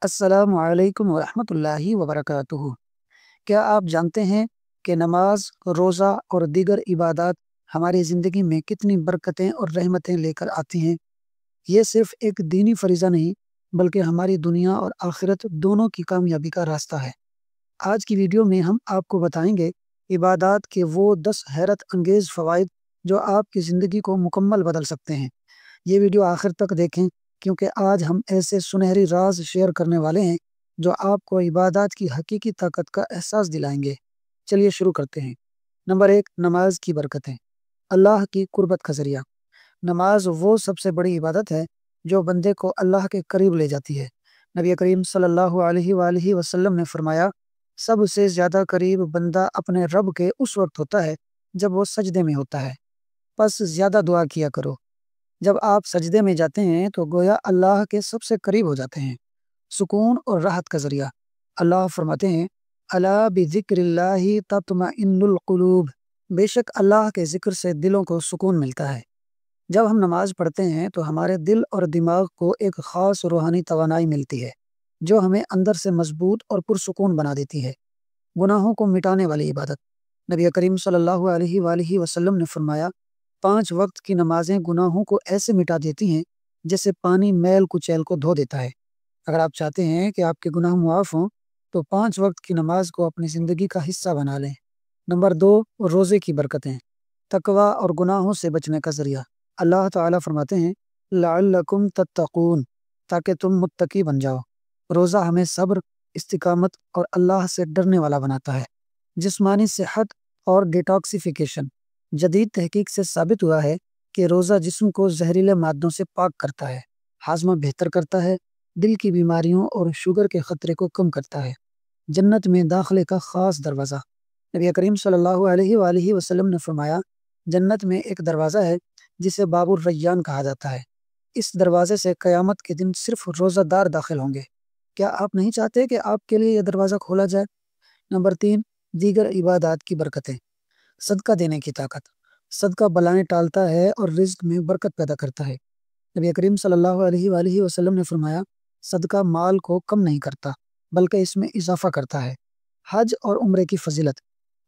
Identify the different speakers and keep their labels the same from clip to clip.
Speaker 1: السلام علیکم ورحمۃ اللہ وبرکاتہ۔ کیا آپ جانتے ہیں کہ نماز، روزہ اور دیگر عبادات ہماری زندگی میں کتنی برکتیں اور رحمتیں لے کر آتی ہیں؟ یہ صرف ایک دینی فریضہ نہیں بلکہ ہماری دنیا اور آخرت دونوں کی کامیابی کا راستہ ہے۔ آج کی ویڈیو میں ہم آپ کو بتائیں گے عبادات کے وہ 10 حیرت انگیز فوائد جو آپ کی زندگی کو مکمل بدل سکتے ہیں۔ یہ ویڈیو آخر تک دیکھیں کیونکہ آج ہم ایسے سنہری راز شیئر کرنے والے ہیں جو آپ کو عبادات کی حقیقی طاقت کا احساس دلائیں گے۔ چلیے شروع کرتے ہیں۔ نمبر 1، نماز کی برکتیں۔ اللہ کی قربت کا ذریعہ۔ نماز وہ سب سے بڑی عبادت ہے جو بندے کو اللہ کے قریب لے جاتی ہے۔ نبی کریم صلی اللہ علیہ وآلہ وسلم نے فرمایا، سب سے زیادہ قریب بندہ اپنے رب کے اس وقت ہوتا ہے جب وہ سجدے میں ہوتا ہے، پس زیادہ دعا کیا کرو۔ جب آپ سجدے میں جاتے ہیں تو گویا اللہ کے سب سے قریب ہو جاتے ہیں۔ سکون اور راحت کا ذریعہ۔ اللہ فرماتے ہیں، الا بذکر اللہ تطمئن القلوب، بے شک اللہ کے ذکر سے دلوں کو سکون ملتا ہے۔ جب ہم نماز پڑھتے ہیں تو ہمارے دل اور دماغ کو ایک خاص روحانی توانائی ملتی ہے جو ہمیں اندر سے مضبوط اور پرسکون بنا دیتی ہے۔ گناہوں کو مٹانے والی عبادت۔ نبی کریم صلی اللہ علیہ وآلہ وسلم نے فرمایا، 5 وقت کی نمازیں گناہوں کو ایسے مٹا دیتی ہیں جیسے پانی میل کچیل کو دھو دیتا ہے۔ اگر آپ چاہتے ہیں کہ آپ کے گناہ معاف ہوں تو 5 وقت کی نماز کو اپنی زندگی کا حصہ بنا لیں۔ نمبر 2، روزے کی برکتیں۔ تقوی اور گناہوں سے بچنے کا ذریعہ۔ اللہ تعالیٰ فرماتے ہیں، لعلکم تتقون، تاکہ تم متقی بن جاؤ۔ روزہ ہمیں صبر، استقامت اور اللہ سے ڈرنے والا بناتا ہے۔ جسمانی صحت اور ڈیٹاکسیفیکیشن۔ جدید تحقیق سے ثابت ہوا ہے کہ روزہ جسم کو زہریلے مادوں سے پاک کرتا ہے، ہاضمہ بہتر کرتا ہے، دل کی بیماریوں اور شوگر کے خطرے کو کم کرتا ہے۔ جنت میں داخلے کا خاص دروازہ۔ نبی کریم صلی اللہ علیہ وآلہ وسلم نے فرمایا، جنت میں ایک دروازہ ہے جسے باب الریان کہا جاتا ہے۔ اس دروازے سے قیامت کے دن صرف روزہ دار داخل ہوں گے۔ کیا آپ نہیں چاہتے کہ آپ کے لیے یہ دروازہ کھولا جائے؟ نمبر 3، دیگر عبادات کی برکتیں۔ صدقہ دینے کی طاقت۔ صدقہ بلائیں ٹالتا ہے اور رزق میں برکت پیدا کرتا ہے۔ نبی کریم صلی اللہ علیہ وآلہ وسلم نے فرمایا، صدقہ مال کو کم نہیں کرتا بلکہ اس میں اضافہ کرتا ہے۔ حج اور عمرے کی فضیلت۔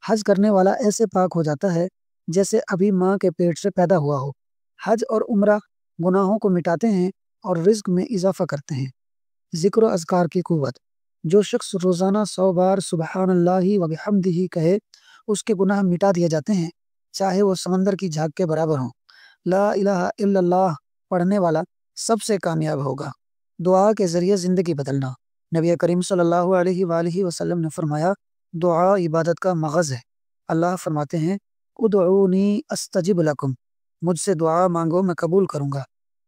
Speaker 1: حج کرنے والا ایسے پاک ہو جاتا ہے جیسے ابھی ماں کے پیٹ سے پیدا ہوا ہو۔ حج اور عمرہ گناہوں کو مٹاتے ہیں اور رزق میں اضافہ کرتے ہیں۔ ذکر و اذکار کی قوت۔ جو شخص روزانہ 100 بار سبحان اللہ وبحمدہ کہے، اس کے گناہ مٹا دیے جاتے ہیں، چاہے وہ سمندر کی جھاگ کے برابر ہوں۔ لا الہ الا اللہ پڑھنے والا سب سے کامیاب ہوگا۔ دعا کے ذریعے زندگی بدلنا۔ نبی کریم صلی اللہ علیہ وآلہ وسلم نے فرمایا، دعا عبادت کا مغز ہے۔ اللہ فرماتے ہیں، ادعونی استجب لکم، مجھ سے دعا مانگو میں قبول کروں گا۔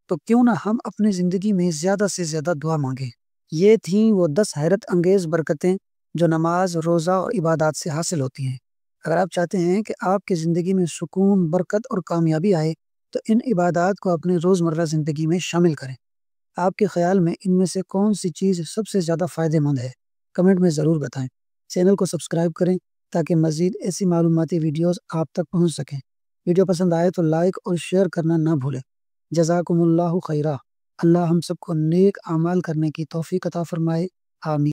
Speaker 1: تو کیوں نہ ہم اپنی زندگی میں زیادہ سے زیادہ دعا مانگیں۔ یہ تھیں وہ 10 حیرت انگیز برکتیں جو نماز، روزہ اور عبادات سے حاصل ہوتی ہیں۔ اگر آپ چاہتے ہیں کہ آپ کی زندگی میں سکون، برکت اور کامیابی آئے تو ان عبادات کو اپنی روزمرہ زندگی میں شامل کریں۔ آپ کے خیال میں ان میں سے کون سی چیز سب سے زیادہ فائدہ مند ہے؟ کمنٹ میں ضرور بتائیں۔ چینل کو سبسکرائب کریں تاکہ مزید ایسی معلوماتی ویڈیوز آپ تک پہنچ سکیں۔ ویڈیو پسند آئے تو لائک اور شیئر کرنا نہ بھولیں۔ جزاکم اللہ خیرہ۔ اللہ ہم سب کو نیک اعمال کرنے کی توفیق عطا فرمائے۔ آمین۔